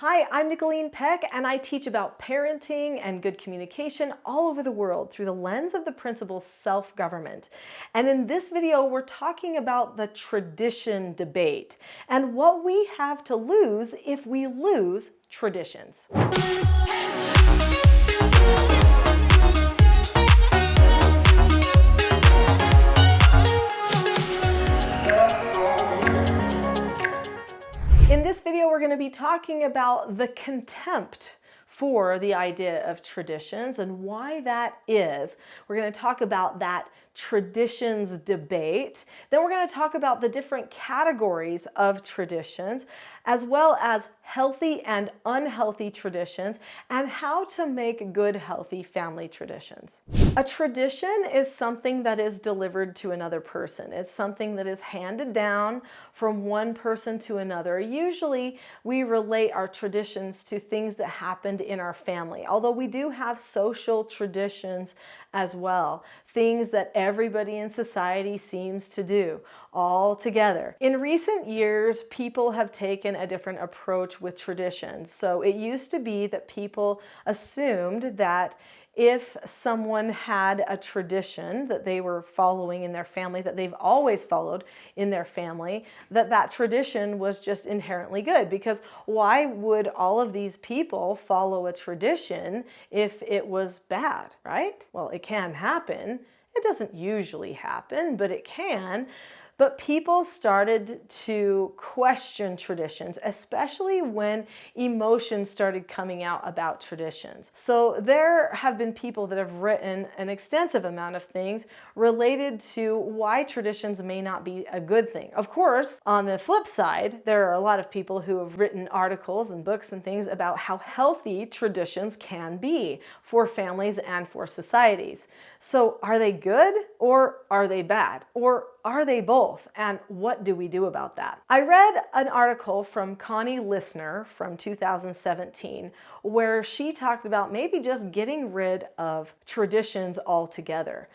Hi, I'm Nicholeen Peck, and I teach about parenting and good communication all over the world through the lens of the principle self-government. And in this video, we're talking about the tradition debate and what we have to lose if we lose traditions. In this video, we're going to be talking about the contempt for the idea of traditions and why that is. We're going to talk about that traditions debate. Then we're going to talk about the different categories of traditions, as well as healthy and unhealthy traditions, and how to make good, healthy family traditions. A tradition is something that is delivered to another person. It's something that is handed down from one person to another. Usually we relate our traditions to things that happened in our family, although we do have social traditions as well, things that everybody in society seems to do all together. In recent years, people have taken a different approach with traditions. So it used to be that people assumed that if someone had a tradition that they were following in their family, that they've always followed in their family, that tradition was just inherently good. Because why would all of these people follow a tradition if it was bad, right? Well, it can happen. It doesn't usually happen, but it can. But people started to question traditions, especially when emotions started coming out about traditions. So there have been people that have written an extensive amount of things related to why traditions may not be a good thing. Of course, on the flip side, there are a lot of people who have written articles and books and things about how healthy traditions can be for families and for societies. So are they good or are they bad? Or are they both? And what do we do about that? I read an article from Connie Listener from 2017 where she talked about maybe just getting rid of traditions altogether.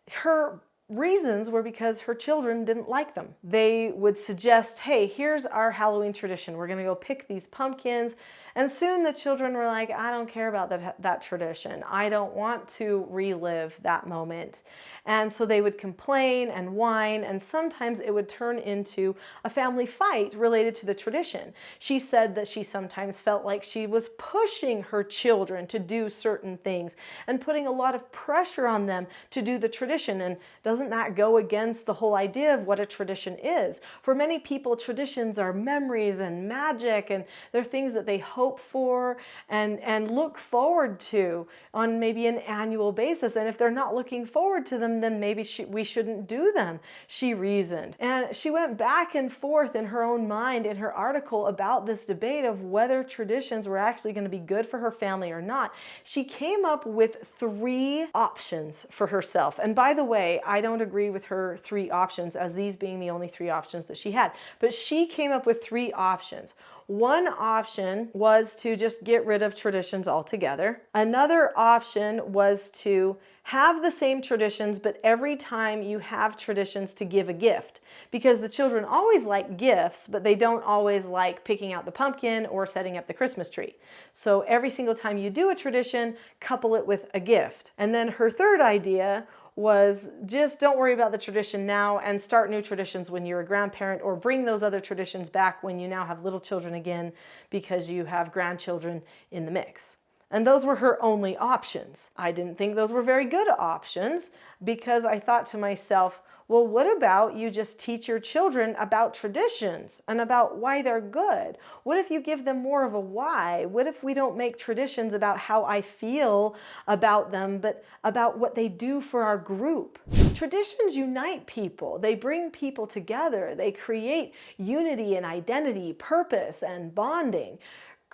Her reasons were because her children didn't like them. They would suggest, hey, here's our Halloween tradition. We're going to go pick these pumpkins. And soon the children were like, I don't care about that tradition. I don't want to relive that moment. And so they would complain and whine, and sometimes it would turn into a family fight related to the tradition. She said that she sometimes felt like she was pushing her children to do certain things and putting a lot of pressure on them to do the tradition. And doesn't that go against the whole idea of what a tradition is? For many people, traditions are memories and magic, and they're things that they hope for and look forward to on maybe an annual basis. And if they're not looking forward to them, then maybe we shouldn't do them, she reasoned. And she went back and forth in her own mind in her article about this debate of whether traditions were actually going to be good for her family or not. She came up with 3 options for herself. And by the way, I don't agree with her 3 options as these being the only 3 options that she had, but she came up with 3 options. One option was to just get rid of traditions altogether. Another option was to have the same traditions, but every time you have traditions to give a gift, because the children always like gifts, but they don't always like picking out the pumpkin or setting up the Christmas tree. So every single time you do a tradition, couple it with a gift. And then her third idea was just don't worry about the tradition now and start new traditions when you're a grandparent, or bring those other traditions back when you now have little children again because you have grandchildren in the mix. And those were her only options. I didn't think those were very good options because I thought to myself, well, what about you just teach your children about traditions and about why they're good? What if you give them more of a why? What if we don't make traditions about how I feel about them, but about what they do for our group? Traditions unite people. They bring people together. They create unity and identity, purpose and bonding.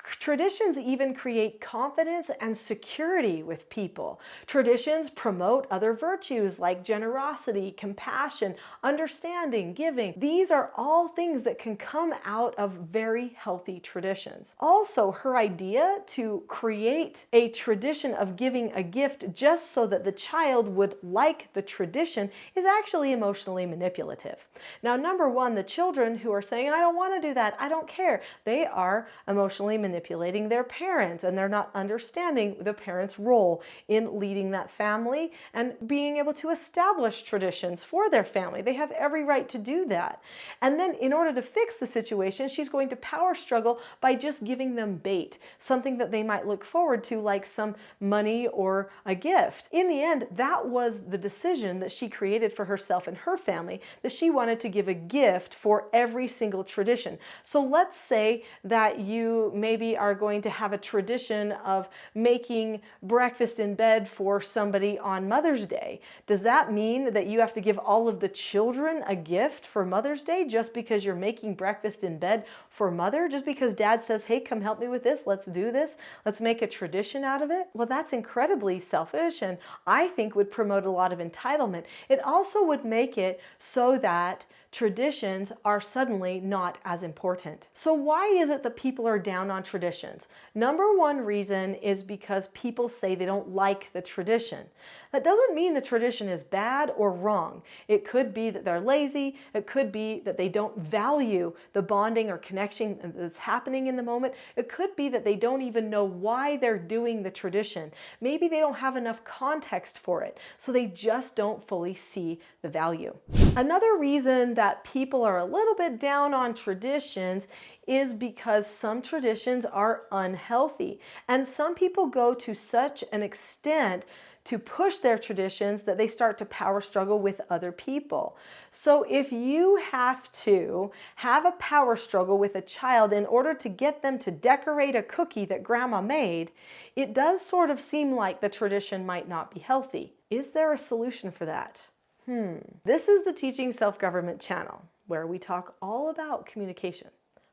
Traditions even create confidence and security with people. Traditions promote other virtues like generosity, compassion, understanding, giving. These are all things that can come out of very healthy traditions. Also, her idea to create a tradition of giving a gift just so that the child would like the tradition is actually emotionally manipulative. Now, number one, the children who are saying, I don't want to do that, I don't care, they are emotionally manipulative manipulating their parents, and they're not understanding the parents' role in leading that family and being able to establish traditions for their family. They have every right to do that. And then in order to fix the situation, she's going to power struggle by just giving them bait, something that they might look forward to, like some money or a gift. In the end, that was the decision that she created for herself and her family, that she wanted to give a gift for every single tradition. So let's say that you maybe are going to have a tradition of making breakfast in bed for somebody on Mother's Day. Does that mean that you have to give all of the children a gift for Mother's Day just because you're making breakfast in bed for Mother? Just because Dad says, hey, come help me with this, let's do this, let's make a tradition out of it? Well, that's incredibly selfish, and I think would promote a lot of entitlement. It also would make it so that traditions are suddenly not as important. So why is it that people are down on traditions? Number one reason is because people say they don't like the tradition. That doesn't mean the tradition is bad or wrong. It could be that they're lazy. It could be that they don't value the bonding or connection that's happening in the moment. It could be that they don't even know why they're doing the tradition. Maybe they don't have enough context for it, so they just don't fully see the value. Another reason that people are a little bit down on traditions is because some traditions are unhealthy, and some people go to such an extent to push their traditions that they start to power struggle with other people. So if you have to have a power struggle with a child in order to get them to decorate a cookie that grandma made, it does sort of seem like the tradition might not be healthy. Is there a solution for that? This is the Teaching Self-Government channel, where we talk all about communication,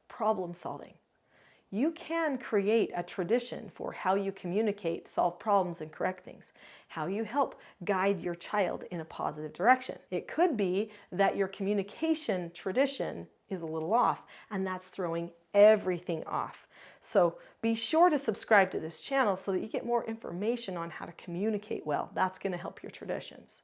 problem solving. You can create a tradition for how you communicate, solve problems, and correct things, how you help guide your child in a positive direction. It could be that your communication tradition is a little off, and that's throwing everything off. So be sure to subscribe to this channel so that you get more information on how to communicate well. That's going to help your traditions.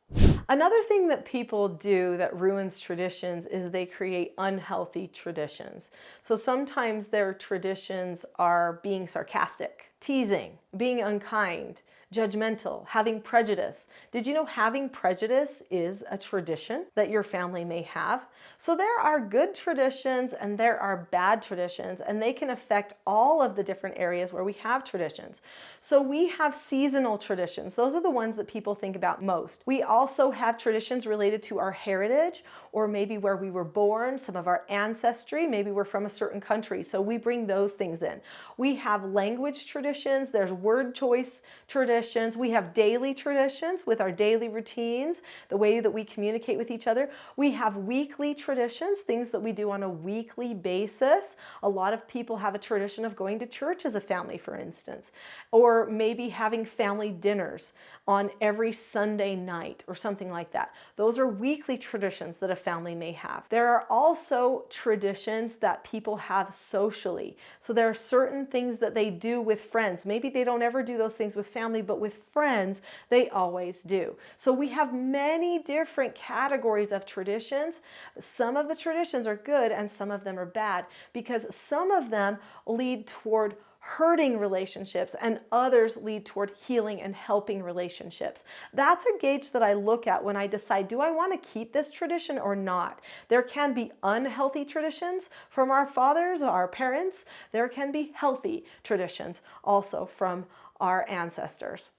Another thing that people do that ruins traditions is they create unhealthy traditions. So sometimes their traditions are being sarcastic, teasing, being unkind, judgmental, having prejudice. Did you know having prejudice is a tradition that your family may have? So there are good traditions and there are bad traditions, and they can affect all of the different areas where we have traditions. So we have seasonal traditions. Those are the ones that people think about most. We also have traditions related to our heritage, or maybe where we were born, some of our ancestry, maybe we're from a certain country, so we bring those things in. We have language traditions, there's word choice traditions, we have daily traditions with our daily routines, the way that we communicate with each other. We have weekly traditions, things that we do on a weekly basis. A lot of people have a tradition of going to church as a family, for instance, or maybe having family dinners on every Sunday night or something like that. Those are weekly traditions that a family may have. There are also traditions that people have socially. So there are certain things that they do with friends. Maybe they don't ever do those things with family, but with friends, they always do. So we have many different categories of traditions. Some of the traditions are good and some of them are bad, because some of them lead toward hurting relationships and others lead toward healing and helping relationships. That's a gauge that I look at when I decide, do I want to keep this tradition or not? There can be unhealthy traditions from our fathers, our parents. There can be healthy traditions also from our ancestors.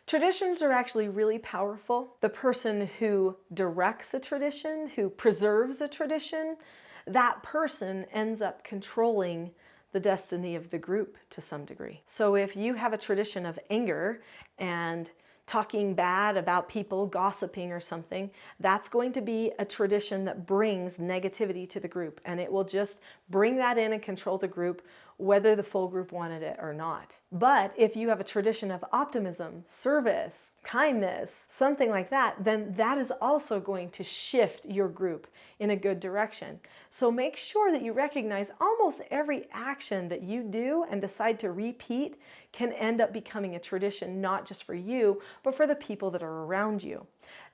Traditions are actually really powerful. The person who directs a tradition, who preserves a tradition, that person ends up controlling the destiny of the group to some degree. So if you have a tradition of anger and talking bad about people, gossiping or something, that's going to be a tradition that brings negativity to the group, and it will just bring that in and control the group whether the full group wanted it or not. But if you have a tradition of optimism, service, kindness, something like that, then that is also going to shift your group in a good direction. So make sure that you recognize almost every action that you do and decide to repeat can end up becoming a tradition, not just for you, but for the people that are around you.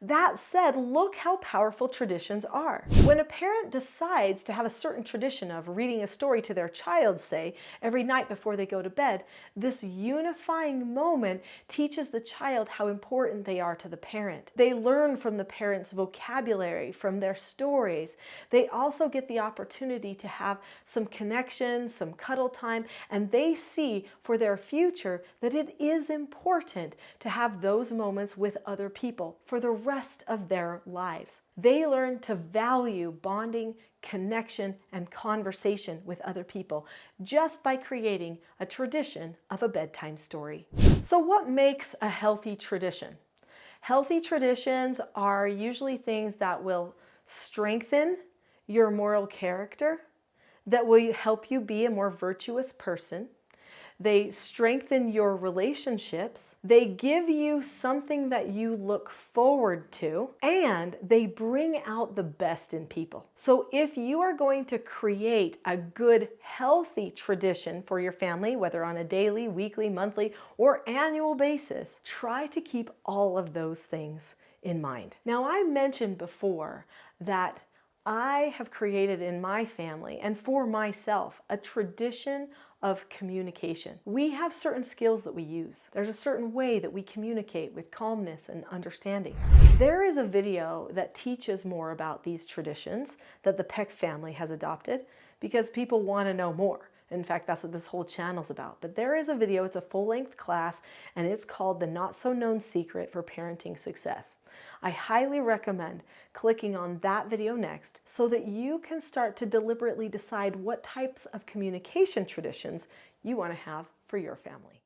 That said, look how powerful traditions are. When a parent decides to have a certain tradition of reading a story to their child, say, every night before they go to bed, this unifying moment teaches the child how important they are to the parent. They learn from the parent's vocabulary, from their stories. They also get the opportunity to have some connection, some cuddle time, and they see for their future that it is important to have those moments with other people for the rest of their lives. They learn to value bonding, connection, and conversation with other people just by creating a tradition of a bedtime story. So what makes a healthy tradition? Healthy traditions are usually things that will strengthen your moral character, that will help you be a more virtuous person. They strengthen your relationships, they give you something that you look forward to, and they bring out the best in people. So if you are going to create a good, healthy tradition for your family, whether on a daily, weekly, monthly, or annual basis, try to keep all of those things in mind. Now, I mentioned before that I have created in my family and for myself a tradition of communication. We have certain skills that we use. There's a certain way that we communicate with calmness and understanding. There is a video that teaches more about these traditions that the Peck family has adopted because people want to know more. In fact, that's what this whole channel's about. But there is a video, it's a full-length class, and it's called The Not-So-Known Secret for Parenting Success. I highly recommend clicking on that video next so that you can start to deliberately decide what types of communication traditions you want to have for your family.